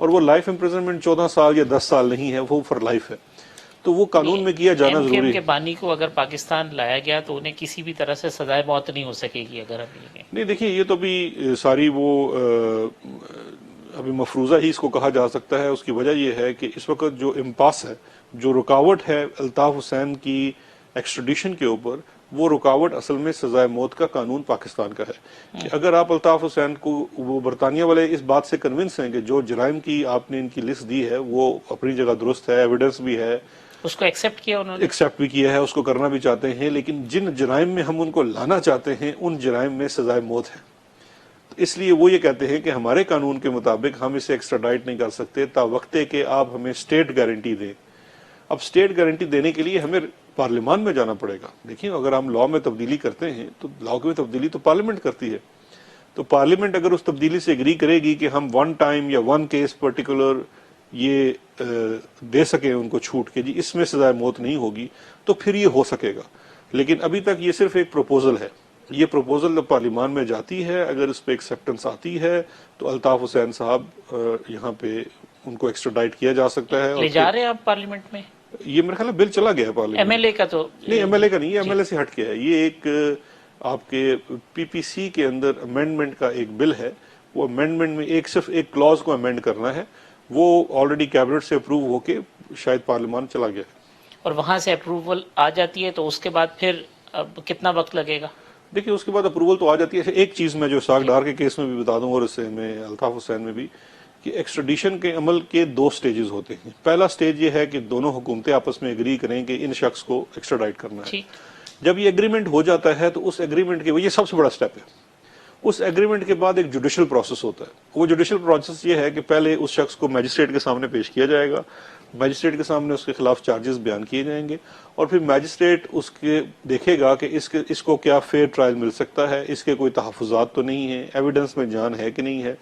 और वो लाइफ इम्प्रिजनमेंट 14 साल या 10 साल नहीं है, वो फॉर लाइफ है। तो वो कानून में किया जाना जरूरी है। के बानी को अगर पाकिस्तान लाया गया तो उन्हें किसी भी तरह से सजाए मौत नहीं हो सकेगी अगर हम ये नहीं, देखिए ये तो अभी सारी वो अभी मफरूजा ही इसको कहा जा सकता है। उसकी वजह यह है कि इस वक्त जो इम्पास है, जो रुकावट है अल्ताफ हुसैन की एक्स्ट्राडिशन के ऊपर, वो रुकावट असल में सजाए मौत का कानून पाकिस्तान का है। कि अगर आप अल्ताफ हुसैन को, वो बरतानिया वाले इस बात से कन्विंस हैं कि जो जराइम की आपने इनकी लिस्ट दी है वो अपनी जगह दुरुस्त है, एविडेंस भी है, उसको एक्सेप्ट किया उन्होंने, एक्सेप्ट भी किया है, उसको करना भी चाहते हैं, लेकिन जिन जराइम में हम उनको लाना चाहते हैं उन जराइम में सजाए मौत है। तो इसलिए वो ये कहते हैं कि हमारे कानून के मुताबिक हम इसे एक्स्ट्राडाइट नहीं कर सकते तावक्ते के आप हमें स्टेट गारंटी दें। अब स्टेट गारंटी देने के लिए हमें पार्लियामान में जाना पड़ेगा। देखिए, अगर हम लॉ में तब्दीली करते हैं तो लॉ में तब्दीली तो पार्लियामेंट करती है, तो पार्लियामेंट अगर उस तब्दीली से एग्री करेगी कि हम वन टाइम या वन केस पर्टिकुलर ये दे सके उनको छूट के, जी इसमें सजाए मौत नहीं होगी, तो फिर ये हो सकेगा। लेकिन अभी तक ये सिर्फ एक प्रपोजल है। ये प्रपोजल जब पार्लियामान में जाती है, अगर इस पे एक्सेप्टेंस आती है तो अल्ताफ हुसैन साहब यहाँ पे उनको एक्स्ट्राडाइट किया जा सकता है। ले जा रहे हैं आप पार्लियामेंट में? ये मेरे ख्याल में बिल चला गया है पार्लियामेंट। MLA का तो नहीं, MLA का नहीं, MLA से हट के है। ये एक आपके PPC के अंदर अमेंडमेंट का एक बिल है। वो अमेंडमेंट में एक सिर्फ एक क्लॉज को अमेंड करना है, वो ऑलरेडी कैबिनेट से अप्रूव होके शायद पार्लियामान चला गया है। और वहां से अप्रूवल आ जाती है तो उसके बाद फिर अब कितना वक्त लगेगा? देखिए, उसके बाद अप्रूवल तो आ जाती है। एक चीज मैं जो इसाक डार के केस में भी बता दूं और इससे में अल्ताफ हुसैन में भी, कि एक्स्ट्राडिशन के अमल के 2 स्टेजेस होते हैं। पहला स्टेज ये है कि दोनों हुकूमतें आपस में एग्री करें कि इन शख्स को एक्स्ट्राडाइट करना है। जब ये एग्रीमेंट हो जाता है तो उस एग्रीमेंट के, ये सबसे बड़ा स्टेप है, उस एग्रीमेंट के बाद एक जुडिशियल प्रोसेस होता है। वो जुडिशियल प्रोसेस ये है कि पहले उस शख्स को मैजिस्ट्रेट के सामने पेश किया जाएगा, मैजिस्ट्रेट के सामने उसके खिलाफ चार्जेस बयान किए जाएंगे, और फिर मैजिस्ट्रेट उसके देखेगा कि इसको क्या फेयर ट्रायल मिल सकता है, इसके कोई तहफ़्फ़ुज़ात तो नहीं है, एविडेंस में जान है कि नहीं है।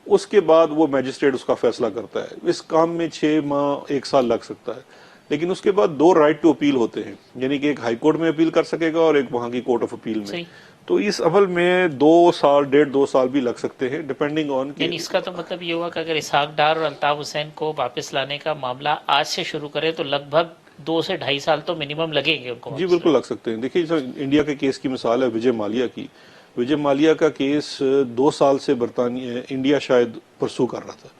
उसके बाद वो मैजिस्ट्रेट उसका फैसला करता है। इस काम में 6 माह 1 साल लग सकता है, लेकिन उसके बाद 2 राइट टू अपील होते हैं, यानी कि एक हाई कोर्ट में अपील कर सकेगा और एक वहां की कोर्ट ऑफ अपील में। तो इस अमल में 2 साल 1.5-2 साल भी लग सकते हैं, डिपेंडिंग ऑन। इसका तो मतलब ये हुआ कि अगर इसहाक डार और अल्ताफ हुसैन को वापस लाने का मामला आज से शुरू करे तो लगभग 2 से 2.5 साल तो मिनिमम लगेंगे उनको। जी बिल्कुल लग सकते हैं। देखिए, इंडिया के केस की मिसाल है विजय माल्या की। विजय माल्या का केस 2 साल से बरतानिया, इंडिया शायद परसू कर रहा था।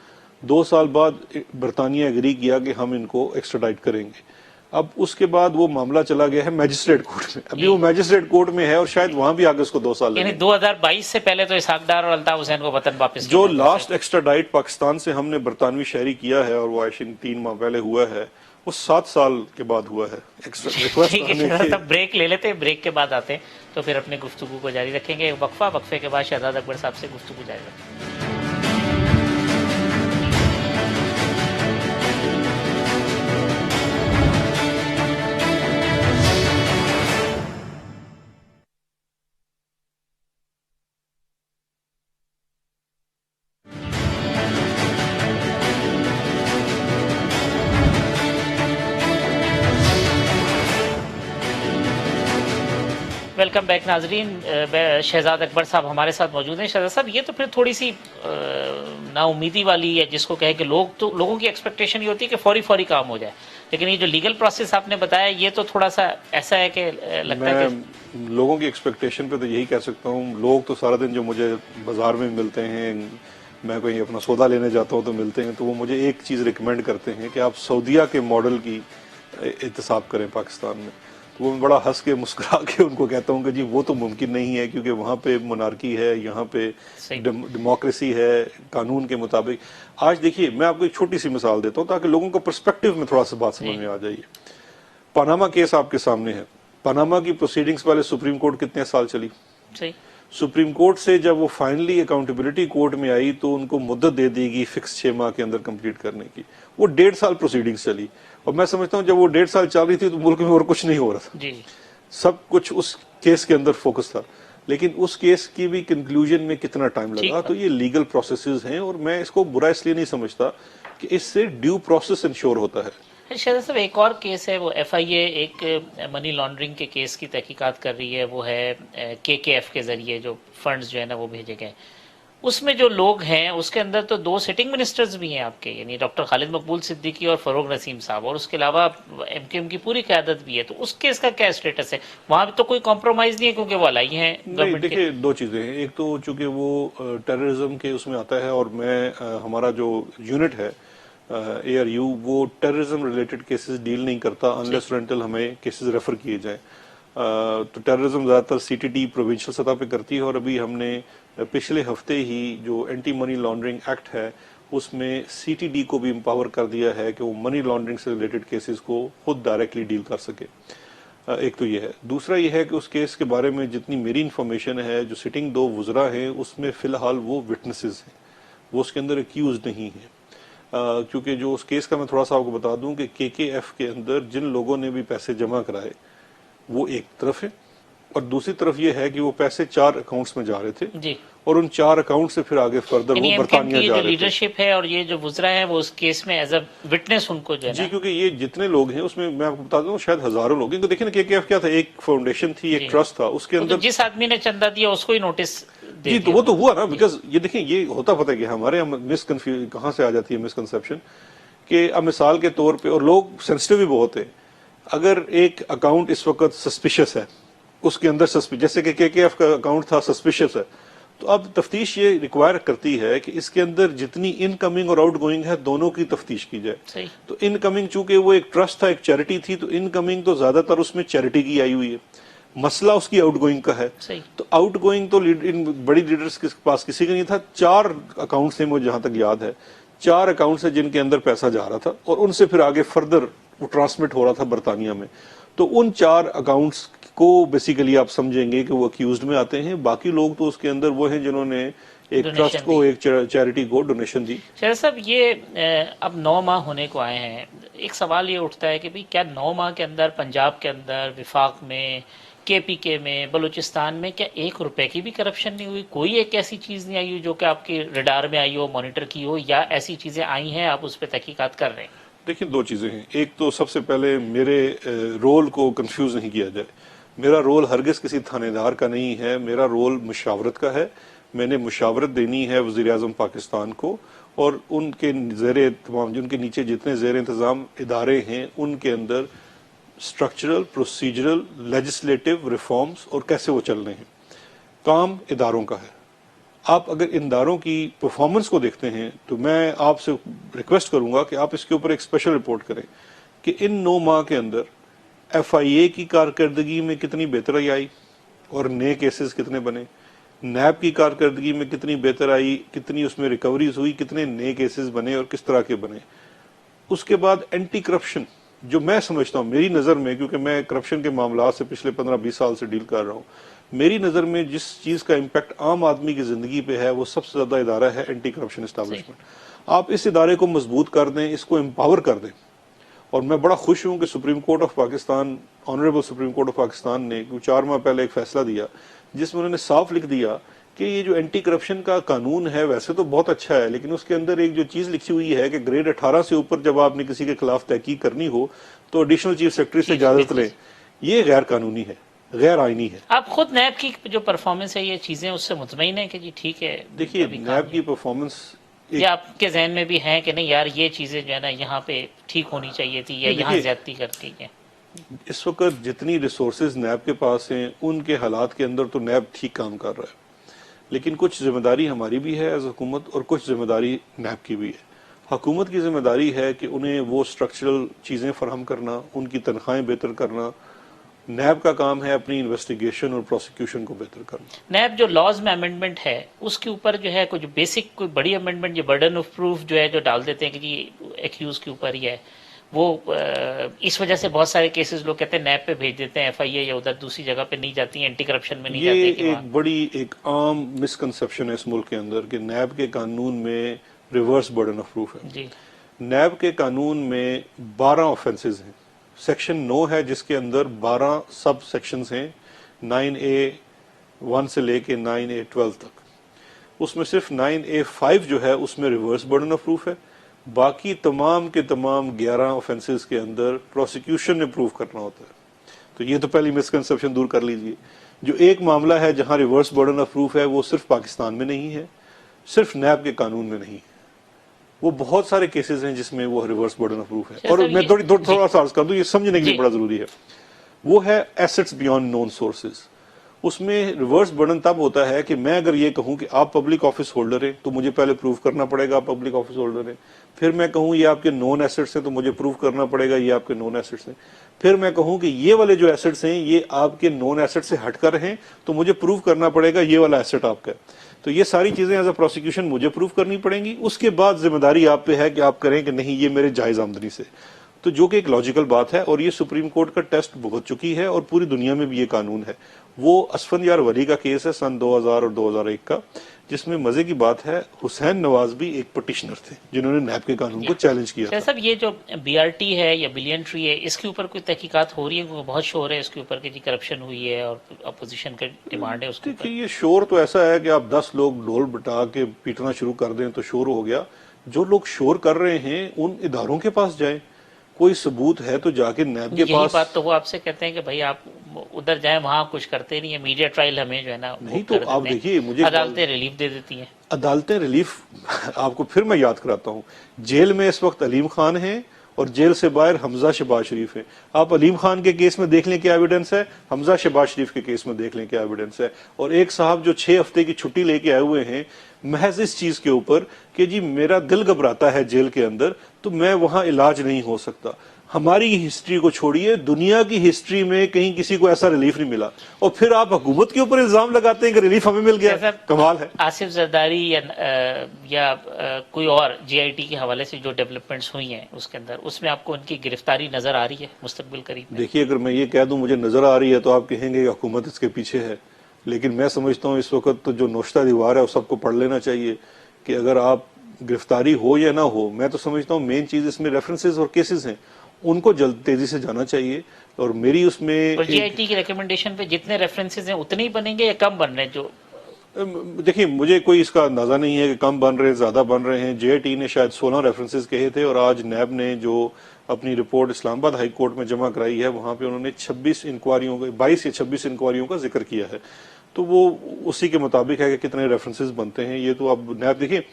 2 साल बाद बरतानिया एग्री किया कि हम इनको एक्स्ट्राडाइट करेंगे। अब उसके बाद वो मामला चला गया है मैजिस्ट्रेट कोर्ट में। अभी वो मैजिस्ट्रेट कोर्ट में है और शायद वहां भी आगे उसको 2 साल यानी 2022 से पहले तो इसहाक डार और अल्ताफ हुसैन को वतन वापस। जो लास्ट एक्स्ट्राडाइट पाकिस्तान से हमने बरतानवी शहरी किया है और वो आई थिंक 3 माह पहले हुआ है, वो 7 साल के बाद हुआ है। तब ब्रेक ले लेते हैं, ब्रेक के बाद आते हैं तो फिर अपने गुफ्तगू को जारी रखेंगे। वक्फे के बाद शहजाद अकबर साहब से गुफ्तगू जारी रखेंगे। वेलकम बैक नाजरीन। शहजाद अकबर साहब हमारे साथ मौजूद हैं। शहजाद साहब, ये तो फिर थोड़ी सी नाउमीदी वाली है, जिसको कहे कि लोगों की एक्सपेक्टेशन ये होती है कि फौरी फौरी काम हो जाए, लेकिन ये जो लीगल प्रोसेस आपने बताया ये तो थोड़ा सा ऐसा है कि लगता है कि मैं लोगों की एक्सपेक्टेशन पे तो यही कह सकता हूँ, लोग तो सारा दिन जो मुझे बाजार में मिलते हैं, मैं कोई अपना सौदा लेने जाता हूँ तो मिलते हैं, तो वो मुझे एक चीज़ रिकमेंड करते हैं कि आप सऊदीया के मॉडल की एहतसाब करें पाकिस्तान में। तो वो मैं बड़ा हंस के मुस्कुरा के उनको कहता हूँ कि जी वो तो मुमकिन नहीं है, क्योंकि वहाँ पे मोनार्की है, यहाँ पे सही। डेमोक्रेसी है, कानून के मुताबिक। आज देखिए, मैं आपको एक छोटी सी मिसाल देता हूँ ताकि लोगों को पर्सपेक्टिव में थोड़ा सा बात समझ में आ जाइए। पनामा केस आपके सामने है। पनामा की प्रोसीडिंग्स पहले सुप्रीम कोर्ट कितने साल चली। सही। सुप्रीम कोर्ट से जब वो फाइनली अकाउंटेबिलिटी कोर्ट में आई तो उनको मुद्दत दे दी गई फिक्स 6 माह के अंदर कंप्लीट करने की। वो 1.5 साल प्रोसीडिंग्स चली, और मैं समझता हूँ जब वो 1.5 साल चल रही थी तो मुल्क में और कुछ नहीं हो रहा था, जी। सब कुछ उस केस के अंदर फोकस था। लेकिन उस केस की भी कंक्लूजन में कितना टाइम ठीक लगा। है। तो ये लीगल प्रोसेसेस हैं, और मैं इसको बुरा इसलिए नहीं समझता कि इससे ड्यू प्रोसेस इंश्योर होता है। शहजाद साहब, एक और केस है, वो FIA एक मनी लॉन्ड्रिंग के केस की तहकीकात कर रही है। वो है KKF के जरिए जो फंड्स जो है ना वो भेजे गए। उसमें जो लोग हैं उसके अंदर तो 2 सिटिंग मिनिस्टर्स भी हैं आपके, यानी डॉक्टर खालिद मकबूल सिद्दीकी और फरोग नसीम साहब, और उसके अलावा MKM की पूरी क़यादत भी है। तो उस केस का क्या स्टेटस है? वहाँ भी तो कोई कॉम्प्रोमाइज़ नहीं है, क्योंकि वो अलाई हैं नहीं, गवर्नमेंट के। देखिए, दो चीजें हैं। एक तो चूंकि वो टेररिज्म के उसमें आता है, और मैं हमारा जो यूनिट है ARU, वो टेररिज्म रिलेटेड केसेस डील नहीं करता अनलेस रेंटल हमें केसेस रेफर किए जाएं। तो टेररिज्म ज्यादातर CTD प्रोविंशियल सतह पे करती है, और अभी हमने पिछले हफ्ते ही जो एंटी मनी लॉन्ड्रिंग एक्ट है उसमें CTD को भी एम्पावर कर दिया है कि वो मनी लॉन्ड्रिंग से रिलेटेड केसेस को खुद डायरेक्टली डील कर सके। एक तो ये है। दूसरा ये है कि उस केस के बारे में जितनी मेरी इन्फॉर्मेशन है, जो सिटिंग 2 वुजरा हैं उसमें फिलहाल वो विटनेसेस हैं, वो उसके अंदर एक्यूज नहीं है। क्योंकि जो उस केस का मैं थोड़ा सा आपको बता दूं कि KKF के अंदर जिन लोगों ने भी पैसे जमा कराए वो एक तरफ है, और दूसरी तरफ ये है कि वो पैसे 4 अकाउंट्स में जा रहे थे, जी। और उन 4 अकाउंट से फिर आगे फर्दर यानी वो MKM बरतानिया की जा जो रहे थे। लीडरशिप है और ये जो गुजरा है वो उस केस में एज अ विटनेस उनको जो है जी, ना। क्योंकि ये जितने लोग हैं उसमें मैं आपको बता दूं शायद हजारों लोग हैं। तो देखिए ना, KKF क्या था, एक फाउंडेशन थी, एक जी। ट्रस्ट था, उसके वो तो अंदर जिस आदमी ने चंदा दिया उसको ही नोटिस दे जी, तो दिया वो तो उन्होंने। हुआ ना। बिकॉज ये देखिए, ये होता पता है कि हमारे यहाँ कहाँ से आ जाती है मिसकंसेप्शन, कि अब मिसाल के तौर पे, और लोग सेंसिटिव भी बहुत है, अगर एक अकाउंट इस वक्त सस्पिशियस है, उसके अंदर जैसे कि KKF का अकाउंट था सस्पिशियस है, तो अब तफ्तीश ये रिक्वायर करती है कि इसके अंदर जितनी इनकमिंग और आउटगोइंग है दोनों की तफ्तीश की जाए। सही। तो इनकमिंग, चूंकि वो एक ट्रस्ट था, एक चैरिटी थी, तो इनकमिंग तो ज्यादातर उसमें चैरिटी की आई हुई है, मसला उसकी आउटगोइंग का है। सही। तो आउटगोइंग तो इन बड़ी लीडर्स के पास किसी का नहीं था। 4 अकाउंट थे मुझे जहां तक याद है, 4 अकाउंट है जिनके अंदर पैसा जा रहा था, और उनसे फिर आगे फर्दर वो ट्रांसमिट हो रहा था बरतानिया में। तो उन 4 अकाउंट्स को बेसिकली आप समझेंगे कि वो अक्यूज्ड में आते हैं। बाकी लोग तो उसके अंदर वो हैं जिन्होंने एक Donation ट्रस्ट को, दी। एक चैरिटी को डोनेशन दी। शहजाद साहब, ये अब 9 माह होने को आए हैं। एक सवाल ये उठता है कि भाई क्या 9 माह के अंदर पंजाब के अंदर, विफाक में, KPK में, बलूचिस्तान में क्या 1 रुपए की भी करप्शन नहीं हुई? कोई एक ऐसी चीज़ नहीं आई हो जो कि आपकी रडार में आई हो, मॉनिटर की हो, या ऐसी चीज़ें आई हैं आप उस पर तहकीकात कर रहे हैं? देखिए, 2 चीजें हैं। एक तो सबसे पहले मेरे रोल को कंफ्यूज नहीं किया जाए। मेरा रोल हरगिज किसी थानेदार का नहीं है, मेरा रोल मुशावरत का है। मैंने मुशावरत देनी है वज़ीर-ए-आज़म पाकिस्तान को, और उनके ज़ेरे तमाम जिनके नीचे जितने ज़ेर इंतज़ाम इदारे हैं उनके अंदर स्ट्रक्चरल, प्रोसीजरल, लेजिस्लेटिव रिफॉर्म्स और कैसे वो चल रहे हैं, काम इदारों का है। आप अगर इन इदारों की परफॉर्मेंस को देखते हैं तो मैं आपसे रिक्वेस्ट करूंगा कि आप इसके ऊपर एक स्पेशल रिपोर्ट करें कि इन 9 माह के अंदर FIA की कारकर्दगी में कितनी बेहतरी आई और नए केसेस कितने बने, NAB की कारकर्दगी में कितनी बेहतर आई, कितनी उसमें रिकवरीज हुई, कितने नए केसेस बने और किस तरह के बने। उसके बाद एंटी करप्शन, जो मैं समझता हूँ मेरी नज़र में, क्योंकि मैं करप्शन के मामला से पिछले 15-20 साल से डील कर रहा हूँ, मेरी नज़र में जिस चीज़ का इम्पैक्ट आम आदमी की ज़िंदगी पे है वो सबसे ज़्यादा इदारा है एंटी करप्शन एस्टैब्लिशमेंट। आप इस इदारे को मजबूत कर दें, इसको एम्पावर कर दें। और मैं बड़ा खुश हूँ कि supreme court of Pakistan, honourable supreme court of Pakistan ने 4 माह पहले एक फैसला दिया जिसमें उन्होंने साफ लिख दिया कि ये जो एंटी करप्शन का कानून है वैसे तो बहुत अच्छा है, लेकिन उसके अंदर एक जो चीज़ लिखी हुई है कि ग्रेड 18 से ऊपर जब आपने किसी के खिलाफ तहकीक करनी हो तो एडिशनल चीफ सेक्रेटरी से इजाज़त लें, ये गैर कानूनी है। गैर आईनी है। आप खुद नैब की जो परफॉर्मेंस है, ये चीजें उससे मुतमईन है कि जी ठीक है? देखिए, अभी काम नैब की परफॉर्मेंस या आपके जहन में भी है कि नहीं यार ये चीजें जो है ना यहाँ पे ठीक होनी चाहिए थी, या यहाँ देखिए, ज्यादती कर दी है? इस वक्त जितनी रिसोर्सेज नैब के पास हैं, उनके हालात के अंदर तो नैब ठीक काम कर रहा है, लेकिन कुछ जिम्मेदारी हमारी भी है एज हुकूमत और कुछ जिम्मेदारी नैब की भी है। हुकूमत की जिम्मेदारी है कि उन्हें वो स्ट्रक्चरल चीज़ें फराहम करना, उनकी तनख्वाहें बेहतर करना। नैब का काम है अपनी इन्वेस्टिगेशन और प्रोसिक्यूशन को बेहतर करना। नैब जो लॉज में अमेंडमेंट है उसके ऊपर जो है कुछ बेसिक कोई बड़ी अमेंडमेंट, जो बर्डन ऑफ प्रूफ जो है जो डाल देते हैं कि जी एक्यूज के ऊपर ही है, वो इस वजह से बहुत सारे केसेस लोग कहते हैं नैब पे भेज देते हैं, एफआईए या उधर दूसरी जगह पे नहीं जाती हैं, एंटी करप्शन में नहीं ये जाती कि एक बड़ी एक आम मिसकंसेप्शन है इस मुल्क के अंदर कि नैब के कानून में रिवर्स बर्डन ऑफ प्रूफ है। जी। नैब के कानून में 12 ऑफेंसेस हैं। सेक्शन 9 है जिसके अंदर 12 सब सेक्शंस हैं, 9A1 से लेके 9A12 तक। उसमें सिर्फ 9A5 जो है उसमें रिवर्स बर्डन ऑफ प्रूफ है। बाकी तमाम के तमाम 11 ऑफेंसेस के अंदर प्रोसिक्यूशन ने प्रूव करना होता है। तो ये तो पहली मिसकंसेप्शन दूर कर लीजिए। जो एक मामला है जहां रिवर्स बर्डन ऑफ प्रूफ है वो सिर्फ पाकिस्तान में नहीं है, सिर्फ नैब के कानून में नहीं है, वो बहुत सारे केसेस हैं जिसमें वो रिवर्स बर्डन ऑफ प्रूफ है। और मैं थोड़ा सा अर्ज कर दूं, ये समझने के लिए बड़ा जरूरी है। वो है एसेट्स बियॉन्ड नोन सोर्सेज। उसमें रिवर्स बर्डन तब होता है कि मैं अगर ये कहूं कि आप पब्लिक ऑफिस होल्डर हैं तो मुझे पहले प्रूव करना पड़ेगा आप पब्लिक ऑफिस होल्डर हैं। फिर मैं कहूं ये आपके नॉन एसेट्स हैं तो मुझे प्रूव करना पड़ेगा ये आपके नॉन एसेट्स हैं। फिर मैं कहूं कि ये वाले जो एसेट्स हैं ये आपके नॉन एसेट से हटकर हैं तो मुझे प्रूव करना पड़ेगा ये वाला एसेट आपका है। तो ये सारी चीजें एज अ प्रोसिक्यूशन मुझे प्रूव करनी पड़ेंगी। उसके बाद जिम्मेदारी आप पे है कि आप करें कि नहीं ये मेरे जायज आमदनी से, तो जो कि एक लॉजिकल बात है और ये सुप्रीम कोर्ट का टेस्ट भुगत चुकी है और पूरी दुनिया में भी ये कानून है। वो असफंदयार वली का केस है सन 2000 और 2001 का, जिसमें मजे की बात है हुसैन नवाज भी एक पटिशनर थे जिन्होंने नैब के कानून को चैलेंज किया था। सब ये जो बीआरटी है या बिलियन ट्री है इसके ऊपर कोई तहकीकात हो रही है? क्योंकि बहुत शोर है इसके ऊपर कि जी करप्शन हुई है और अपोजिशन का डिमांड है उसके ऊपर। देखिए, ये शोर तो ऐसा है कि आप 10 लोग ढोल बटा के पीटना शुरू कर दें तो शोर हो गया। जो लोग शोर कर रहे हैं उन इदारों के पास जाएं, कोई सबूत है तो जाके नैब के यही पास। बात तो वो आपसे कहते हैं कि भाई आप उधर जाएं, वहां कुछ करते नहीं है, मीडिया ट्रायल हमें जो है ना नहीं तो आप देखिए, मुझे अदालतें रिलीफ दे देती हैं। अदालतें रिलीफ आपको फिर मैं याद कराता हूँ, जेल में इस वक्त अलीम खान है और जेल से बाहर हमजा शहबाज शरीफ है। आप अलीम खान के केस में देख लें क्या एविडेंस है, हमजा शहबाज शरीफ के केस में देख लें क्या एविडेंस है। और एक साहब जो 6 हफ्ते की छुट्टी लेके आए हुए हैं महज इस चीज के ऊपर कि जी मेरा दिल घबराता है जेल के अंदर तो मैं वहां इलाज नहीं हो सकता। हमारी हिस्ट्री को छोड़िए, दुनिया की हिस्ट्री में कहीं किसी को ऐसा रिलीफ नहीं मिला और फिर आप हुकूमत के ऊपर इल्जाम लगाते हैं कि रिलीफ हमें मिल गया। कमाल है। आसिफ जरदारी या कोई और जीआईटी के हवाले से जो डेवलपमेंट्स हुई हैं उसके अंदर, उसमें आपको उनकी गिरफ्तारी नजर आ रही है मुस्तकबिल करीब में? देखिए, अगर मैं ये कह दूं मुझे नजर आ रही है तो आप कहेंगे कि हुकूमत इसके पीछे है, लेकिन मैं समझता हूं इस वक्त तो जो नोश्ता दीवार है वो सबको पढ़ लेना चाहिए कि अगर आप गिरफ्तारी हो या ना हो, मैं तो समझता हूं मेन चीज इसमें रेफरेंसेस और केसेस हैं, उनको जल्द तेजी से जाना चाहिए। और मेरी उसमें जीआईटी की रिकमेंडेशन पे जितने रेफरेंसेस हैं उतने ही बनेंगे या कम बन रहे हैं? जो देखिए, मुझे कोई इसका अंदाजा नहीं है कि कम बन रहे हैं ज्यादा बन रहे हैं। जेआईटी ने शायद 16 रेफरेंसेस कहे थे और आज नैब ने जो अपनी रिपोर्ट इस्लामाबाद हाई कोर्ट में जमा कराई है वहां पे उन्होंने 26 इंक्वायरियों का 22 या 26 इंक्वायरियों का जिक्र किया है। तो वो उसी के मुताबिक है कि कितने रेफरेंसेस बनते हैं। ये तो अब नैब देखिए,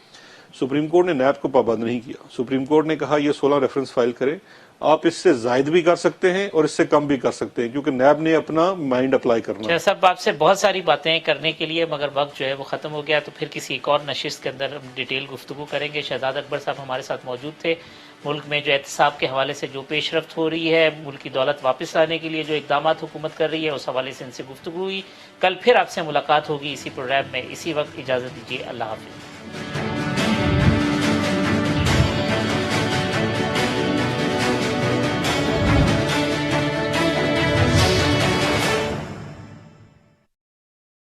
सुप्रीम कोर्ट ने नैब को पाबंद नहीं किया। सुप्रीम कोर्ट ने कहा ये 16 रेफरेंस फाइल करें, आप इससे जायद भी कर सकते हैं और इससे कम भी कर सकते हैं क्योंकि नैब ने अपना माइंड अप्लाई करना है। सब आपसे बहुत सारी बातें करने के लिए मगर वक्त जो है वो खत्म हो गया, तो फिर किसी एक और नशिस्त के अंदर हम डिटेल गुफ्तगू करेंगे। शहजाद अकबर साहब हमारे साथ मौजूद थे। मुल्क में जो एहतसाब के हवाले से जो पेशरफ्त हो रही है, मुल्क की दौलत वापस लाने के लिए जो इकदाम हुकूमत कर रही है, उस हवाले से इनसे गुफ्तगू हुई। कल फिर आपसे मुलाकात होगी इसी प्रोग्राम में। इसी वक्त इजाज़त दीजिए। अल्लाह हाफिज़।